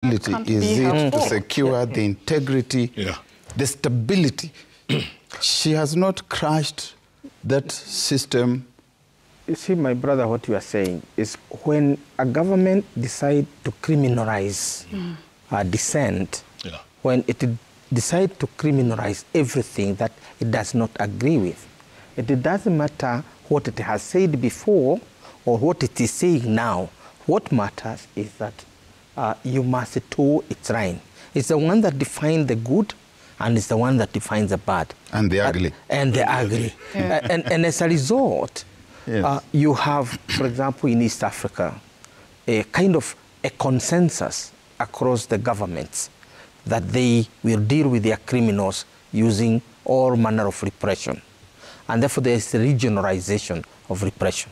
Is it to secure the integrity, the stability? She has not crushed that system. You see, my brother, what you are saying is when a government decides to criminalize dissent, when it decides to criminalize everything that it does not agree with, it doesn't matter what it has said before or what it is saying now. What matters is that you must toe its line. It's the one that defines the good, and it's the one that defines the bad. And the ugly. And the ugly. Yeah. And as a result, you have, for example, in East Africa, a kind of a consensus across the governments that they will deal with their criminals using all manner of repression. And therefore, there is a regionalization of repression.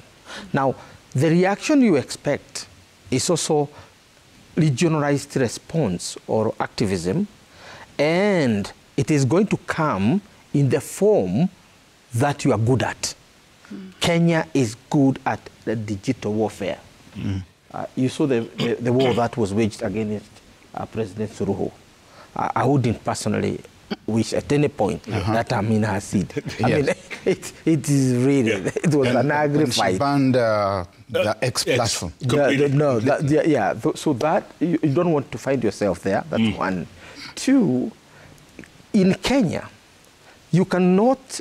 Now, the reaction you expect is also regionalized response or activism, and it is going to come in the form that you are good at. Kenya is good at the digital warfare. You saw the war that was waged against President Suruhu. I wouldn't personally wish at any point that Amina has said. I mean, it is really, it was an ugly fight. She banned the X platform. So that, you don't want to find yourself there, that's one. Two, in Kenya, you cannot,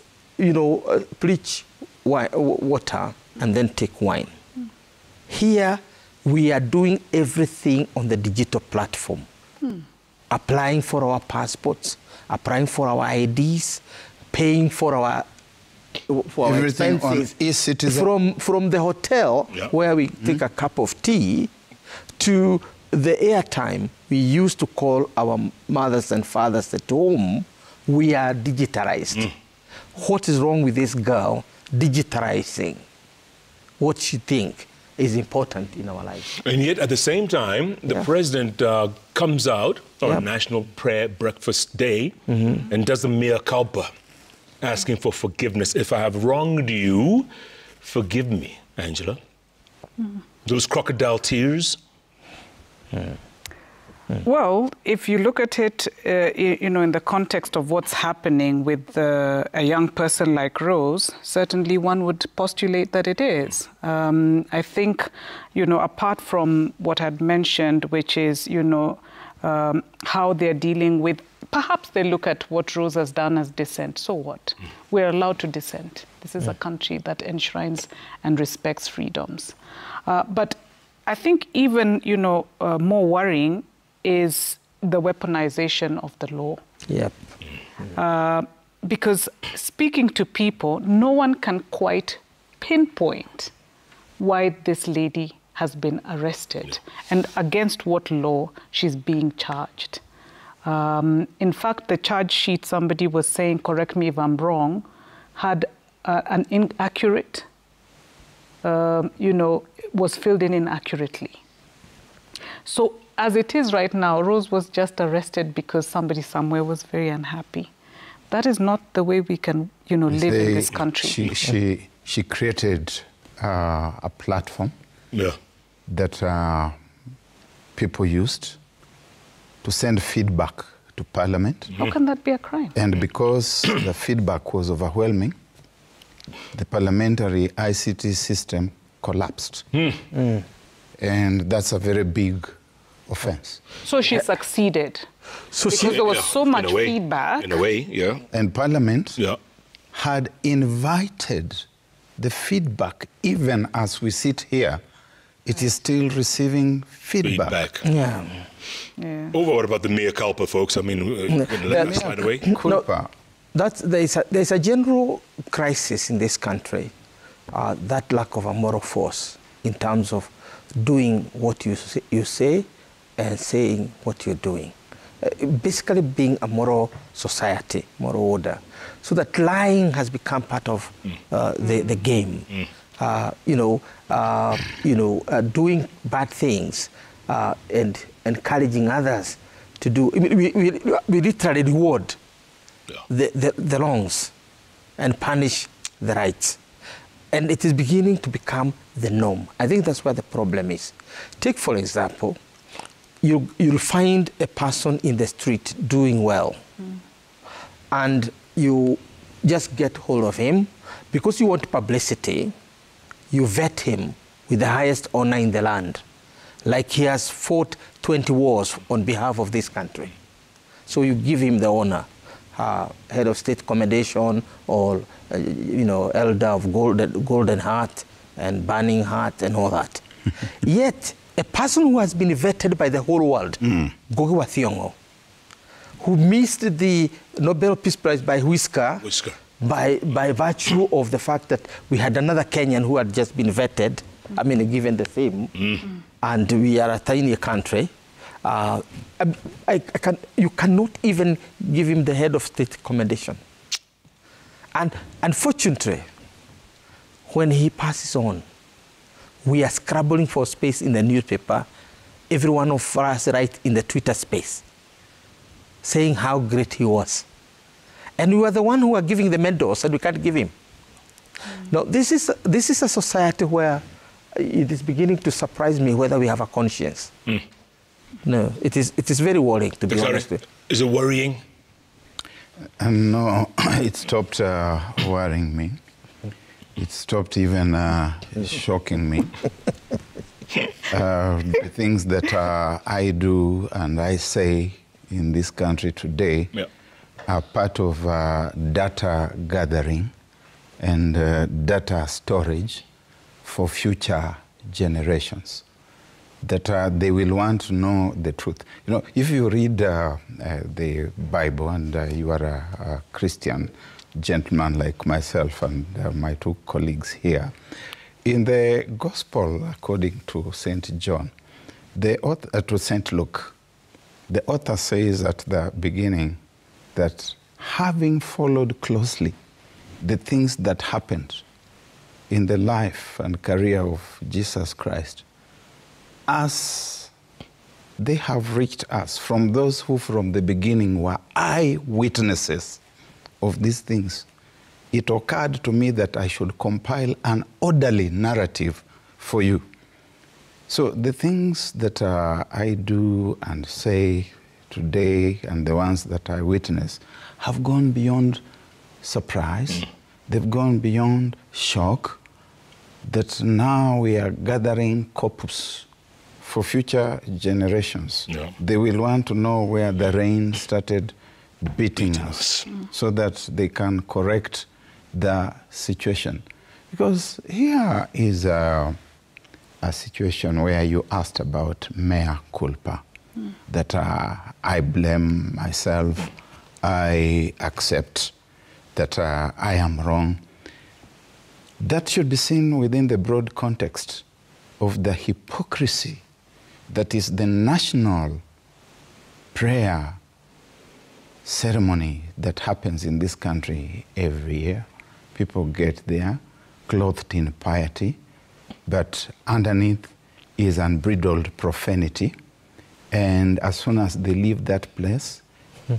preach water and then take wine. Here, we are doing everything on the digital platform. Applying for our passports, applying for our IDs, paying for our everything expenses. On e-citizen. From the hotel where we take a cup of tea to the airtime we used to call our mothers and fathers at home, we are digitalized. What is wrong with this girl digitalizing what she thinks is important in our lives? And yet, at the same time, the president comes out on National Prayer Breakfast Day and does a mea culpa, asking for forgiveness. If I have wronged you, forgive me, Angela. Those crocodile tears. Well, if you look at it, in the context of what's happening with a young person like Rose, certainly one would postulate that it is. I think, apart from what I'd mentioned, which is, how they're dealing with, perhaps they look at what Rose has done as dissent. So what? We're allowed to dissent. This is a country that enshrines and respects freedoms. But I think even, more worrying is the weaponization of the law. Because speaking to people, no one can quite pinpoint why this lady has been arrested and against what law she's being charged. In fact, the charge sheet, somebody was saying, correct me if I'm wrong, had an inaccurate, was filled in inaccurately. So as it is right now, Rose was just arrested because somebody somewhere was very unhappy. That is not the way we can, live in this country. She created a platform that people used to send feedback to Parliament. How can that be a crime? And because the feedback was overwhelming, the parliamentary ICT system collapsed. And that's a very big offense. So she succeeded. Because there was so much feedback. In a way, And Parliament had invited the feedback. Even as we sit here, it is still receiving feedback. What about the mea culpa, folks? I mean, let me slide away. There's a general crisis in this country, that lack of a moral force in terms of doing what you say and saying what you're doing. Basically being a moral society, moral order. So that lying has become part of the game. Doing bad things and encouraging others to do. We literally reward the wrongs and punish the rights. And it is beginning to become the norm. I think that's where the problem is. Take, for example, you'll find a person in the street doing well, and you just get hold of him. Because you want publicity, you vet him with the highest honor in the land, like he has fought 20 wars on behalf of this country. So you give him the honor, head of state commendation, or elder of golden heart and burning heart and all that. Yet a person who has been vetted by the whole world, Ngugi wa Thiong'o, who missed the Nobel Peace Prize by whisker. By virtue of the fact that we had another Kenyan who had just been vetted, I mean, given the theme, and we are a tiny country. You cannot even give him the head of state commendation. And unfortunately, when he passes on, we are scrabbling for space in the newspaper. Every one of us write in the Twitter space, saying how great he was. And we are the one who are giving the medals, and we can't give him. Now, this is a society where it is beginning to surprise me whether we have a conscience. No, it is very worrying, to be honest with you. Is it worrying? No, it stopped worrying me. It stopped even shocking me. The things that I do and I say in this country today are part of data gathering and data storage for future generations, that they will want to know the truth. You know, if you read the Bible, and you are a Christian gentleman like myself and my two colleagues here, in the Gospel according to St. John, to St. Luke, the author says at the beginning that having followed closely the things that happened in the life and career of Jesus Christ, as they have reached us from those who from the beginning were eyewitnesses of these things, it occurred to me that I should compile an orderly narrative for you. So the things that I do and say today and the ones that I witness have gone beyond surprise. They've gone beyond shock, that now we are gathering corpus for future generations. They will want to know where the rain started beating us so that they can correct the situation. Because here is a situation where you asked about mea culpa, that I blame myself, I accept that I am wrong. That should be seen within the broad context of the hypocrisy that is the national prayer ceremony that happens in this country every year. People get there clothed in piety, but underneath is unbridled profanity. And as soon as they leave that place,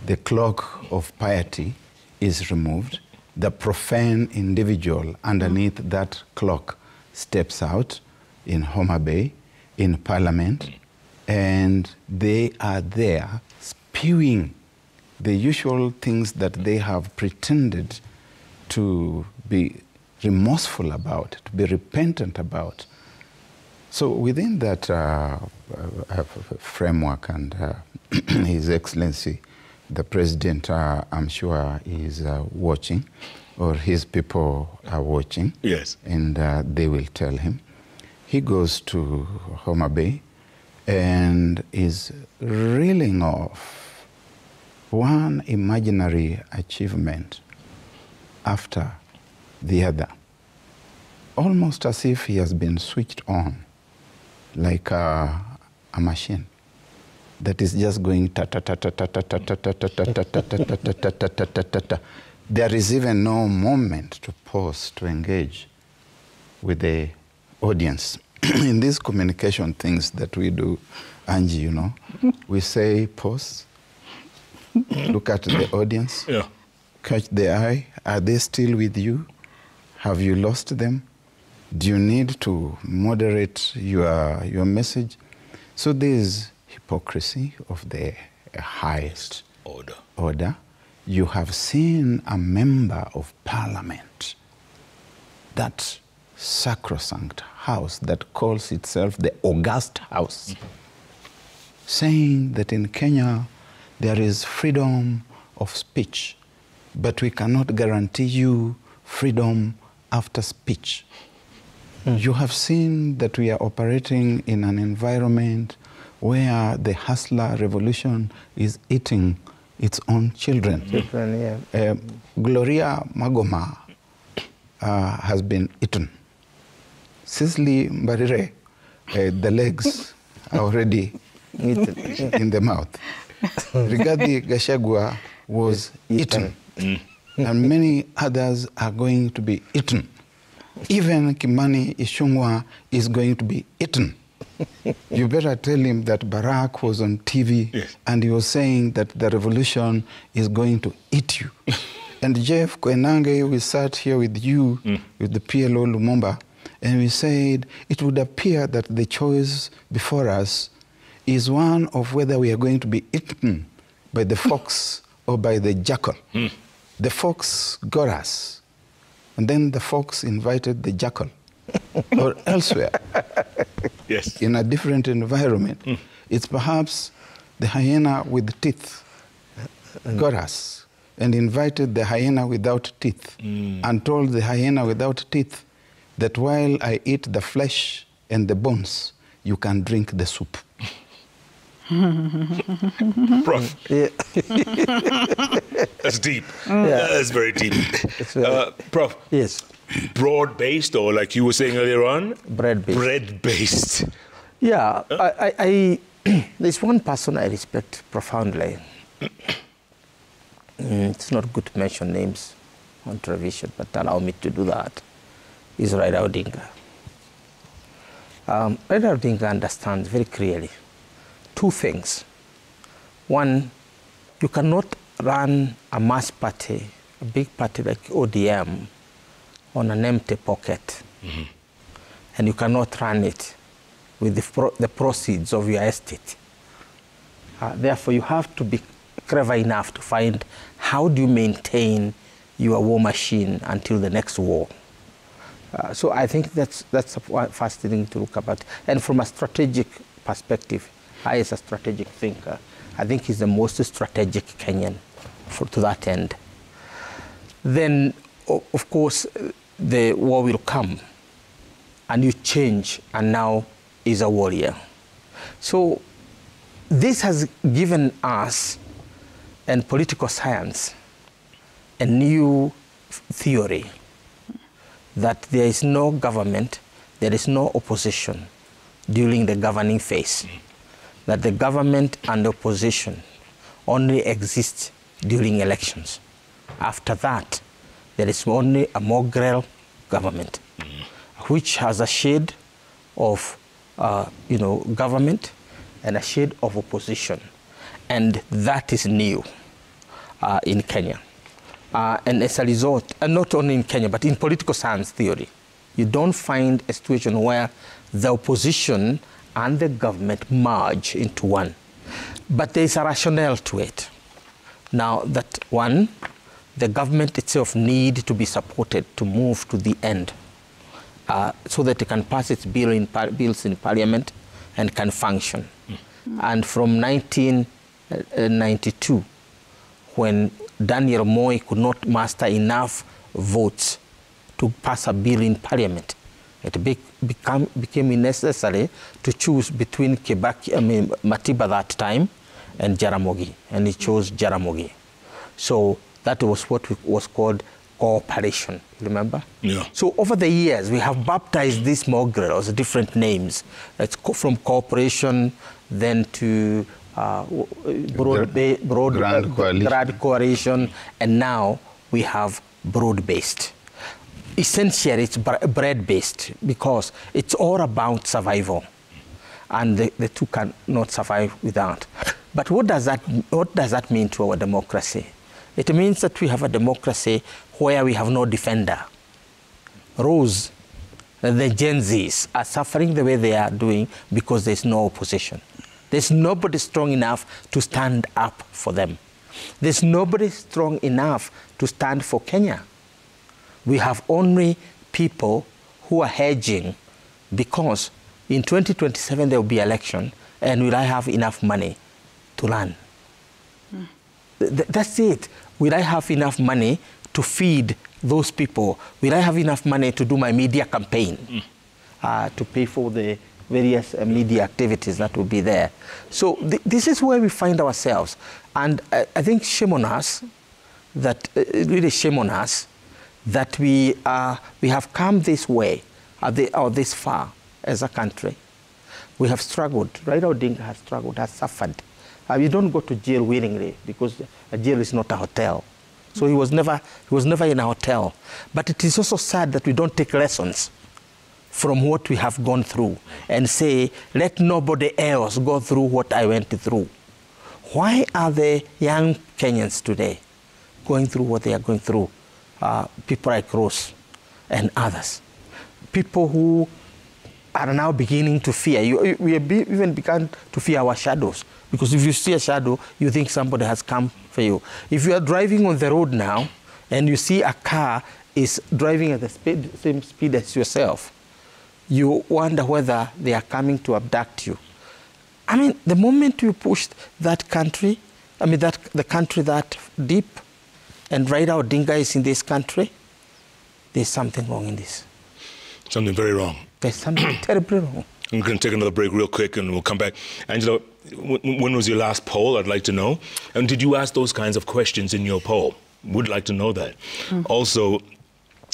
the cloak of piety is removed. The profane individual underneath that cloak steps out in Homa Bay, in Parliament, and they are there spewing the usual things that they have pretended to be remorseful about, to be repentant about. So within that framework, and His Excellency, the President, I'm sure is watching, or his people are watching. Yes. And they will tell him. He goes to Homa Bay and is reeling off one imaginary achievement after the other, almost as if he has been switched on, like a machine that is just going ta ta ta ta ta ta ta ta ta ta ta ta ta ta ta ta ta ta ta. There is even no moment to pause, to engage with the audience. In these communication things that we do, Angie, you know, we say pause, look at the audience, catch the eye. Are they still with you? Have you lost them? Do you need to moderate your message? So there's hypocrisy of the highest order. You have seen a member of parliament, that sacrosanct house that calls itself the august house, saying that in Kenya there is freedom of speech, but we cannot guarantee you freedom after speech. You have seen that we are operating in an environment where the hustler revolution is eating its own children. Gloria Magoma has been eaten. Cicely Mbarire, the legs are already in the mouth. Rigathi Gachagua was eaten. And many others are going to be eaten. Even Kimani Ichung'wah is going to be eaten. You better tell him that Barack was on TV and he was saying that the revolution is going to eat you. And Jeff Koinange, we sat here with you, with the PLO Lumumba, and we said it would appear that the choice before us is one of whether we are going to be eaten by the fox or by the jackal. The fox got us. And then the fox invited the jackal, or elsewhere, in a different environment. It's perhaps the hyena with teeth got us and invited the hyena without teeth and told the hyena without teeth that while I eat the flesh and the bones, you can drink the soup. Prof. That's deep. That's very deep. Prof. Yes. Broad-based, or like you were saying earlier on? Bread-based. Bread-based. Yeah. There's one person I respect profoundly. It's not good to mention names on television, but allow me to do that. Is Raila Odinga. Raila Odinga understands very clearly two things. One, you cannot run a mass party, a big party like ODM, on an empty pocket. And you cannot run it with the proceeds of your estate. Therefore, you have to be clever enough to find how do you maintain your war machine until the next war. So I think that's the first thing to look about. And from a strategic perspective, I, as a strategic thinker, I think he's the most strategic Kenyan to that end. Then, of course, the war will come, and you change, and now is a warrior. So this has given us, and political science, a new theory that there is no government, there is no opposition during the governing phase. That the government and the opposition only exist during elections. After that, there is only a mongrel government, which has a shade of government and a shade of opposition. And that is new in Kenya. And as a result, and not only in Kenya, but in political science theory, you don't find a situation where the opposition and the government merge into one. But there is a rationale to it. Now that one, the government itself needs to be supported to move to the end so that it can pass its bills in parliament and can function. And from 1992, when Daniel Moi could not muster enough votes to pass a bill in parliament, it became necessary to choose between Matiba that time and Jaramogi, and he chose Jaramogi. So that was what was called cooperation, remember? Yeah. So over the years, we have baptized these mongrels, different names. It's from cooperation, then to Grand Coalition, and now we have broad-based. Essentially, it's bread-based because it's all about survival, and the two cannot survive without. But what does that mean to our democracy? It means that we have a democracy where we have no defender. Rose, the Gen Zs are suffering the way they are doing because there's no opposition. There's nobody strong enough to stand up for them. There's nobody strong enough to stand for Kenya. We have only people who are hedging because in 2027 there will be election, and will I have enough money to run? That's it. Will I have enough money to feed those people? Will I have enough money to do my media campaign, to pay for the various media activities that will be there? So this is where we find ourselves. And I think shame on us, really shame on us, that we have come this way, or this far as a country. We have struggled. Raila Odinga has struggled, has suffered. You don't go to jail willingly, because a jail is not a hotel. So he was never in a hotel. But it is also sad that we don't take lessons from what we have gone through and say, let nobody else go through what I went through. Why are the young Kenyans today going through what they are going through? People like Rose and others. People who are now beginning to fear. We have even begun to fear our shadows. Because if you see a shadow, you think somebody has come for you. If you are driving on the road now and you see a car is driving at the same speed as yourself, you wonder whether they are coming to abduct you. I mean, the moment you pushed that country, the country that deep, and Raila Odinga is in this country, there's something wrong in this. Something very wrong. There's something terribly wrong. I'm going to take another break real quick and we'll come back. Angela, when was your last poll? I'd like to know. And did you ask those kinds of questions in your poll? Would like to know that. Also,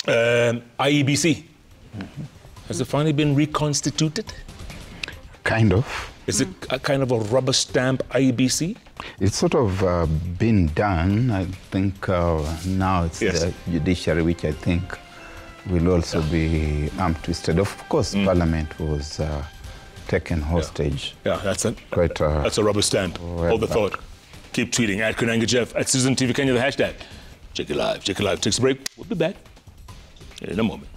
IEBC. Has it finally been reconstituted? Kind of. Is it a kind of a rubber stamp IEBC? It's sort of been done. I think now it's the judiciary, which I think will also be arm-twisted. Of course, Parliament was taken hostage. Yeah, that's it. That's a rubber stamp. Hold the thought. Keep tweeting at Kunanga Jeff, at Citizen TV Kenya, the hashtag JKLive. JKLive takes a break. We'll be back in a moment.